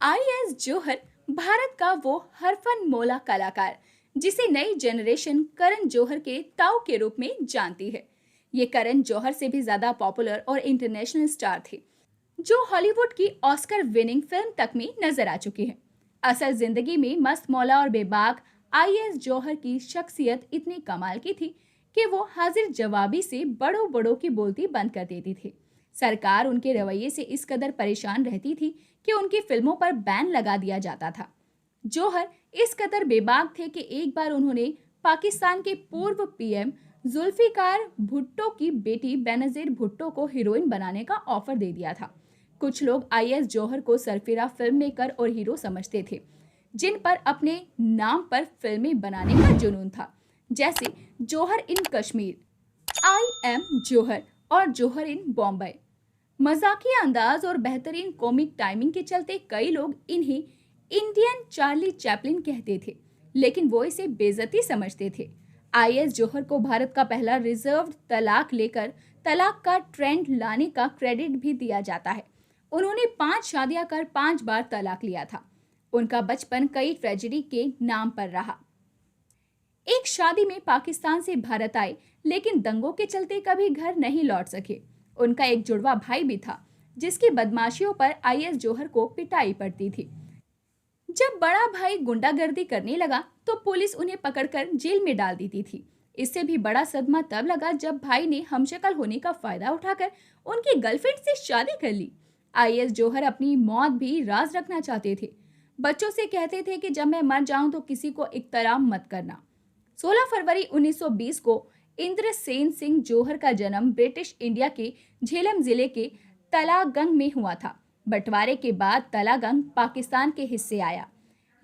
IS. जौहर भारत का वो हरफनमौला कलाकार जिसे नई जनरेशन करण जौहर के ताऊ के रूप में जानती है। ये करण जौहर से भी ज्यादा पॉपुलर और इंटरनेशनल स्टार थे, जो हॉलीवुड की ऑस्कर विनिंग फिल्म तक में नजर आ चुकी है। असल जिंदगी में मस्त मौला और बेबाक आई.एस. जौहर की शख्सियत इतनी कमाल की थी कि वो हाजिर जवाबी से बड़ों बड़ों की बोलती बंद कर देती थी। सरकार उनके रवैये से इस कदर परेशान रहती थी कि उनकी फिल्मों पर बैन लगा दिया जाता था। जौहर इस कदर बेबाक थे कि एक बार उन्होंने पाकिस्तान के पूर्व पीएम जुल्फिकार भुट्टो की बेटी बेनजीर भुट्टो को हीरोइन बनाने का ऑफर दे दिया था। कुछ लोग आई.एस. जौहर को सरफिरा फिल्म मेकर और हीरो समझते थे, जिन पर अपने नाम पर फिल्में बनाने का जुनून था, जैसे जौहर इन कश्मीर, आई एम जौहर और जौहर इन बॉम्बे। मजाकिया अंदाज और बेहतरीन कॉमिक टाइमिंग के चलते कई लोग इन्हें इंडियन चार्ली चैपलिन कहते थे, लेकिन वो इसे बेइज्जती समझते थे। आई.एस. जौहर को भारत का पहला रिजर्व्ड तलाक लेकर तलाक का ट्रेंड लाने का क्रेडिट भी दिया जाता है। उन्होंने 5 शादियां कर 5 बार तलाक लिया था। उनका बचपन कई ट्रेजेडी के नाम पर रहा। एक शादी में पाकिस्तान से भारत आए, लेकिन दंगों के चलते कभी घर नहीं लौट सके। उनका एक जुड़वा भाई भी था, जिसकी बदमाशियों पर आई.एस. जौहर को पिटाई पड़ती थी। जब बड़ा भाई गुंडागर्दी करने लगा, तो पुलिस उन्हें पकड़कर जेल में डाल देती थी। इससे भी बड़ा सदमा तब लगा जब भाई ने हमशक्ल होने का फायदा उठाकर उनकी गर्लफ्रेंड से शादी कर ली। आई.एस. जौहर अपनी मौत भी राज रखना चाहते थे। बच्चों से कहते थे कि जब मैं मर जाऊं तो किसी को इख्तराम मत करना। 16 फरवरी 1920 को इंद्रसेन सिंह जौहर का जन्म ब्रिटिश इंडिया के झेलम जिले के तलागंग में हुआ था। बंटवारे के बाद तलागंग पाकिस्तान के हिस्से आया।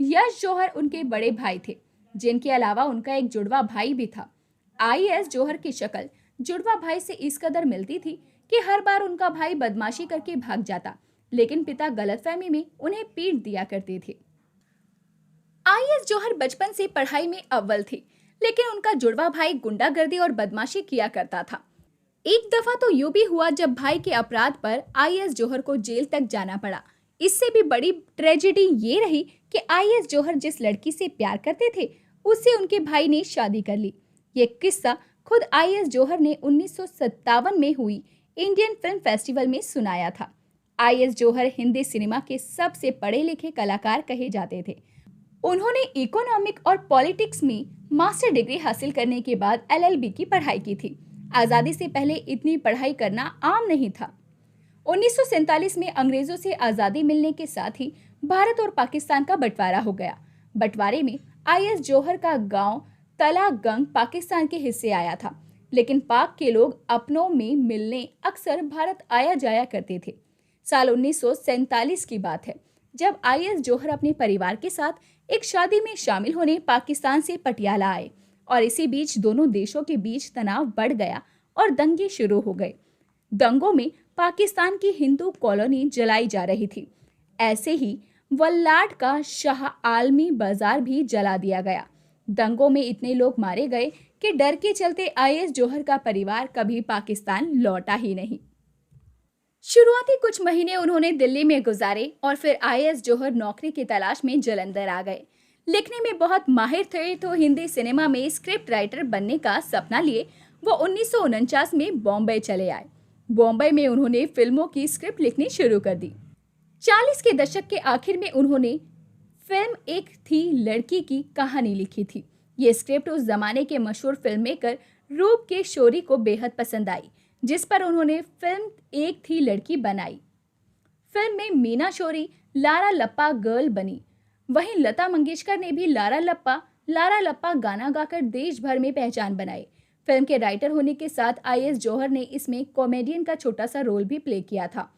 यश जौहर उनके बड़े भाई थे, जिनके अलावा उनका एक जुड़वा भाई भी था। आई.एस. जौहर की शक्ल जुड़वा भाई से इस कदर मिलती थी कि हर बार उनका भाई बदमाशी करके भाग जाता, लेकिन पिता गलतफहमी में उन्हें पीट दिया करते थे। आई.एस. जौहर बचपन से पढ़ाई में अव्वल थे, लेकिन उनका जुड़वा भाई गुंडागर्दी और बदमाशी किया करता था। एक दफा तो यूं भी हुआ जब भाई के अपराध पर आई.एस. जौहर को जेल तक जाना पड़ा। इससे भी बड़ी ट्रेजेडी ये रही कि आई.एस. जौहर जिस लड़की से प्यार करते थे, उससे उनके भाई ने शादी कर ली। ये किस्सा खुद आई.एस. जौहर ने 1957 में हुई इंडियन फिल्म फेस्टिवल में सुनाया था। आई.एस. जौहर हिंदी सिनेमा के सबसे पढ़े लिखे कलाकार कहे जाते थे। उन्होंने इकोनॉमिक और पॉलिटिक्स में मास्टर डिग्री हासिल करने के बाद एलएलबी की पढ़ाई की थी। आज़ादी से पहले इतनी पढ़ाई करना आम नहीं था। 1947 में अंग्रेजों से आज़ादी मिलने के साथ ही भारत और पाकिस्तान का बंटवारा हो गया। बंटवारे में आई.एस. जौहर का गांव तलागंग पाकिस्तान के हिस्से आया था, लेकिन पाक के लोग अपनों में मिलने अक्सर भारत आया जाया करते थे। साल 1947 की बात है, जब आई.एस. जौहर अपने परिवार के साथ एक शादी में शामिल होने पाकिस्तान से पटियाला आए, और इसी बीच दोनों देशों के बीच तनाव बढ़ गया और दंगे शुरू हो गए। दंगों में पाकिस्तान की हिंदू कॉलोनी जलाई जा रही थी। ऐसे ही वल्लाड का शाह आलमी बाजार भी जला दिया गया। दंगों में इतने लोग मारे गए कि डर के चलते आई.एस. जौहर का परिवार कभी पाकिस्तान लौटा ही नहीं। शुरुआती कुछ महीने उन्होंने दिल्ली में गुजारे और फिर आई.एस. जौहर नौकरी की तलाश में जालंधर आ गए। लिखने में बहुत माहिर थे, तो हिंदी सिनेमा में स्क्रिप्ट राइटर बनने का सपना लिए वो 1949 में बॉम्बे चले आए। बॉम्बे में उन्होंने फिल्मों की स्क्रिप्ट लिखनी शुरू कर दी। 40 के दशक के आखिर में उन्होंने फिल्म एक थी लड़की की कहानी लिखी थी। ये स्क्रिप्ट उस जमाने के मशहूर फिल्म मेकर रूप के शोरी को बेहद पसंद आई, जिस पर उन्होंने फिल्म एक थी लड़की बनाई। फिल्म में मीना शोरी लारा लप्पा गर्ल बनी। वहीं लता मंगेशकर ने भी लारा लप्पा गाना गाकर देश भर में पहचान बनाई। फिल्म के राइटर होने के साथ आई.एस. जौहर ने इसमें कॉमेडियन का छोटा सा रोल भी प्ले किया था।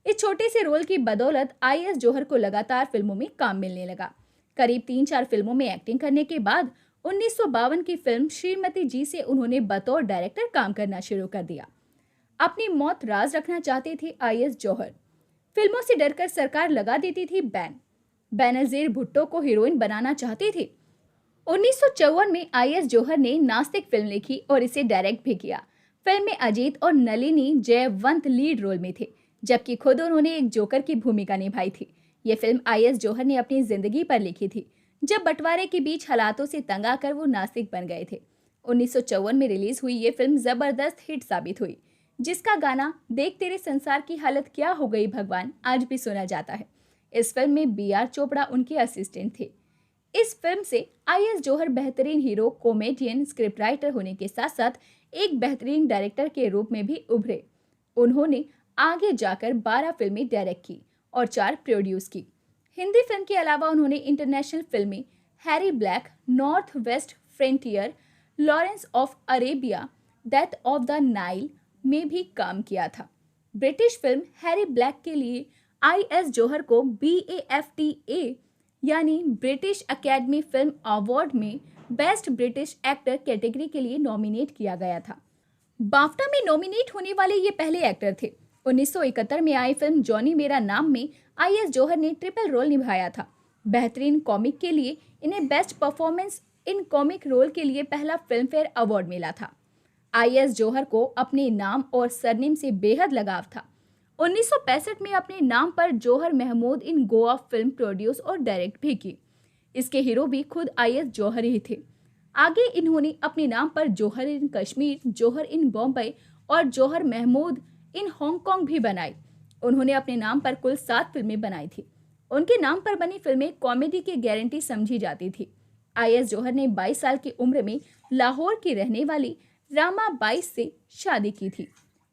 इस छोटे से रोल की बदौलत आई.एस. जौहर को लगातार फिल्मों में काम मिलने लगा। करीब 3-4 फिल्मों में एक्टिंग करने के बाद 1952 की फिल्म श्रीमती जी से उन्होंने बतौर डायरेक्टर काम करना शुरू कर दिया। अपनी मौत राज रखना चाहते थे आई.एस. जौहर। फिल्मों से डरकर सरकार लगा देती थी बैन। बेनजीर भुट्टो को हीरोइन बनाना चाहते थे। 1954 में आई.एस. जौहर ने नास्तिक फिल्म लिखी और इसे डायरेक्ट भी किया। फिल्म में अजीत और नलिनी जयवंत लीड रोल में थे, जबकि खुद उन्होंने एक जोकर की भूमिका निभाई थी। ये फिल्म आई.एस. जौहर ने अपनी जिंदगी पर लिखी थी, जब बंटवारे के बीच हालातों से तंग आकर वो नासिक बन गए थे। 1954 में रिलीज हुई ये फिल्म जबरदस्त हिट साबित हुई, जिसका गाना देख तेरे संसार की हालत क्या हो गई भगवान आज भी सुना जाता है। इस फिल्म में बी.आर. चोपड़ा उनके असिस्टेंट थे। इस फिल्म से आई.एस. जौहर बेहतरीन हीरो, कॉमेडियन, स्क्रिप्ट राइटर होने के साथ साथ एक बेहतरीन डायरेक्टर के रूप में भी उभरे। उन्होंने आगे जाकर 12 फिल्में डायरेक्ट की और 4 प्रोड्यूस की। हिंदी फिल्म के अलावा उन्होंने इंटरनेशनल फिल्में Harry black, north west frontier, Lawrence of Arabia, death of the Nile में भी काम किया था। ब्रिटिश फिल्म हैरी ब्लैक के लिए आई.एस. जौहर को BAFTA यानी ब्रिटिश एकेडमी फिल्म अवार्ड में बेस्ट ब्रिटिश एक्टर कैटेगरी के लिए नॉमिनेट किया गया था। बाफ्टा में नॉमिनेट होने वाले ये पहले एक्टर थे। 1971 में आई फिल्म जॉनी मेरा नाम में आई.एस. जौहर ने ट्रिपल रोल निभाया था। बेहतरीन कॉमिक के लिए इन्हें best performance in comic role के लिए पहला फिल्म फेयर अवार्ड मिला था। आई.एस. जौहर को अपने नाम और सरनेम से बेहद लगाव था। 1965 में अपने नाम पर जौहर महमूद इन गोवा फिल्म प्रोड्यूस और डायरेक्ट भी की। इसके हीरो भी खुद आई.एस. जौहर ही थे। आगे इन्होंने अपने नाम पर जौहर इन कश्मीर, जौहर इन बॉम्बे और जौहर महमूद इन हांगकांग भी बनाई। उन्होंने अपने नाम पर कुल 7 फिल्में बनाई थी। उनके नाम पर बनी फिल्में कॉमेडी की गारंटी समझी जाती थी। आई.एस. जौहर ने 22 साल की उम्र में लाहौर की रहने वाली रामा बाई से शादी की थी।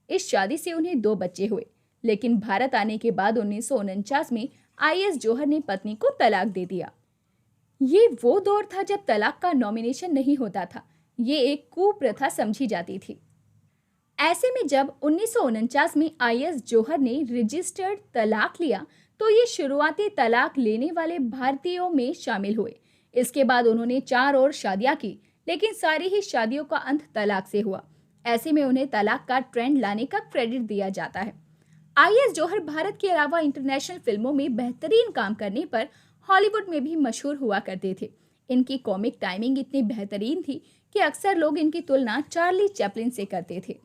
इस शादी से उन्हें 2 बच्चे हुए, लेकिन भारत आने के बाद 1949 में आई.एस. जौहर ने पत्नी को तलाक दे दिया। ये वो दौर था जब तलाक का नॉमिनेशन नहीं होता था। ये एक कुप्रथा समझी जाती थी। ऐसे में जब 1949 में आई.एस. जौहर ने रजिस्टर्ड तलाक लिया तो ये शुरुआती तलाक लेने वाले भारतीयों में शामिल हुए। इसके बाद उन्होंने 4 और शादियां की, लेकिन सारी ही शादियों का अंत तलाक से हुआ। ऐसे में उन्हें तलाक का ट्रेंड लाने का क्रेडिट दिया जाता है। आई.एस. जौहर भारत के अलावा इंटरनेशनल फिल्मों में बेहतरीन काम करने पर हॉलीवुड में भी मशहूर हुआ करते थे। इनकी कॉमिक टाइमिंग इतनी बेहतरीन थी कि अक्सर लोग इनकी तुलना चार्ली चैपलिन से करते थे।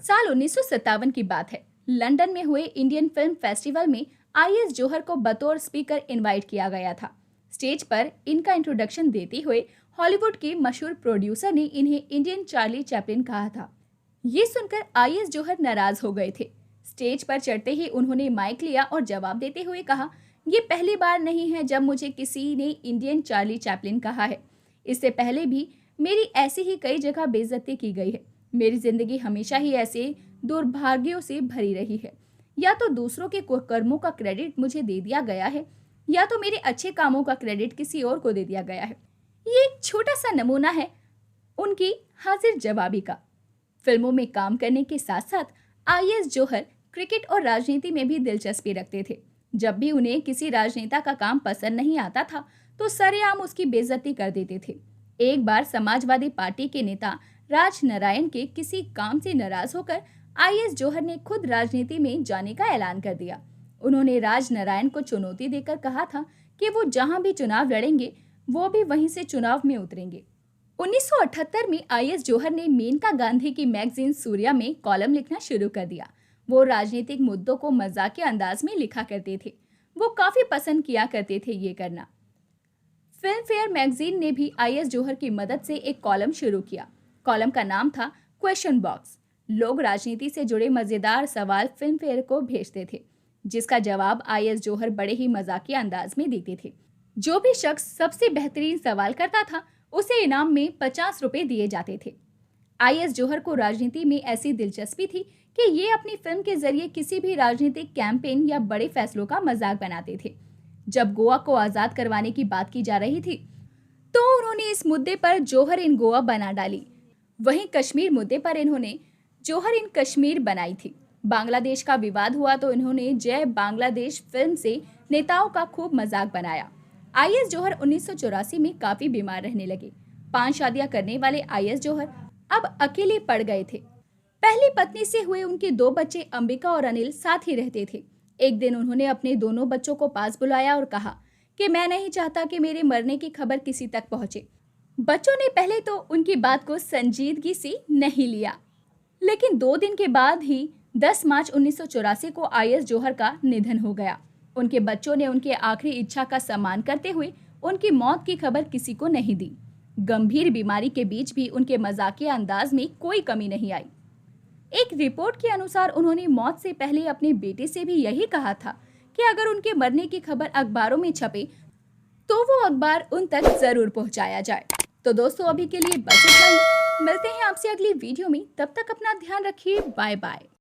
साल 1957 की बात है। लंदन में हुए इंडियन फिल्म फेस्टिवल में आई.एस. जौहर को बतौर स्पीकर इनवाइट किया गया था। स्टेज पर इनका इंट्रोडक्शन देते हुए हॉलीवुड के मशहूर प्रोड्यूसर ने इन्हें इंडियन चार्ली चैपलिन कहा था। ये सुनकर आई.एस. जौहर नाराज हो गए थे। स्टेज पर चढ़ते ही उन्होंने माइक लिया और जवाब देते हुए कहा, ये पहली बार नहीं है जब मुझे किसी ने इंडियन चार्ली चैपलिन कहा है। इससे पहले भी मेरी ऐसी ही कई जगह बेइज्जती की गई है। मेरी जिंदगी हमेशा ही ऐसे दुर्भाग्यों से भरी रही है। या तो दूसरों के कर्मों का क्रेडिट मुझे दे दिया गया है, या तो मेरे अच्छे कामों का क्रेडिट किसी और को दे दिया गया है। ये एक छोटा सा नमूना है उनकी हाजिर जवाबी का। फिल्मों में काम करने के साथ साथ आई.एस. जौहर क्रिकेट और राजनीति में भी दिलचस्पी रखते थे। जब भी उन्हें किसी राजनेता का काम पसंद नहीं आता था तो सरेआम उसकी बेइज्जती कर देते थे। एक बार समाजवादी पार्टी के नेता राज नारायण के किसी काम से नाराज होकर आई.एस. जौहर ने खुद राजनीति में जाने का ऐलान कर दिया। उन्होंने राज नारायण को चुनौती देकर कहा था कि वो जहां भी चुनाव लड़ेंगे वो भी वहीं से चुनाव में उतरेंगे। 1978 में आई.एस. जौहर ने मेनका गांधी की मैगजीन सूर्या में कॉलम लिखना शुरू कर दिया। वो राजनीतिक मुद्दों को मजाकिया अंदाज में लिखा करते थे। वो काफी पसंद किया करते थे ये करना। फिल्म फेयर मैगजीन ने भी आई.एस. जौहर की मदद से एक कॉलम शुरू किया। कॉलम का नाम था क्वेश्चन बॉक्स। लोग राजनीति से जुड़े मजेदार सवाल फिल्म फेयर को भेजते थे, जिसका जवाब आई.एस. जौहर बड़े ही मजाकिया अंदाज में देते थे। जो भी शख्स सबसे बेहतरीन सवाल करता था उसे इनाम में 50 रुपए दिए जाते थे। आई.एस. जौहर को राजनीति में ऐसी दिलचस्पी थी कि ये अपनी फिल्म के जरिए किसी भी राजनीतिक कैंपेन या बड़े फैसलों का मजाक बनाते थे। जब गोवा को आजाद करवाने की बात की जा रही थी तो उन्होंने इस मुद्दे पर जौहर इन गोवा बना डाली। वहीं कश्मीर मुद्दे पर इन्होंने जौहर इन कश्मीर बनाई थी। बांग्लादेश का विवाद हुआ तो इन्होंने जय बांग्लादेश फिल्म से नेताओं का खूब मजाक बनाया। आई.एस. जौहर 1984 में काफी बीमार रहने लगे। 5 शादियां करने वाले आई.एस. जौहर अब अकेले पड़ गए थे। पहली पत्नी से हुए उनके 2 बच्चे अंबिका और अनिल साथ ही रहते थे। एक दिन उन्होंने अपने दोनों बच्चों को पास बुलाया और कहा कि मैं नहीं चाहता कि मेरे मरने की खबर किसी तक पहुंचे। बच्चों ने पहले तो उनकी बात को संजीदगी से नहीं लिया, लेकिन 2 दिन के बाद ही 10 मार्च 1984 को आई.एस. जौहर का निधन हो गया। उनके बच्चों ने उनके आखिरी इच्छा का सम्मान करते हुए उनकी मौत की खबर किसी को नहीं दी। गंभीर बीमारी के बीच भी उनके मजाकिया अंदाज में कोई कमी नहीं आई। एक रिपोर्ट के अनुसार उन्होंने मौत से पहले अपने बेटे से भी यही कहा था कि अगर उनके मरने की खबर अखबारों में छपे तो वो अखबार उन तक जरूर पहुंचाया जाए। तो दोस्तों, अभी के लिए बस इतना ही। मिलते हैं आपसे अगली वीडियो में, तब तक अपना ध्यान रखिए। Bye bye.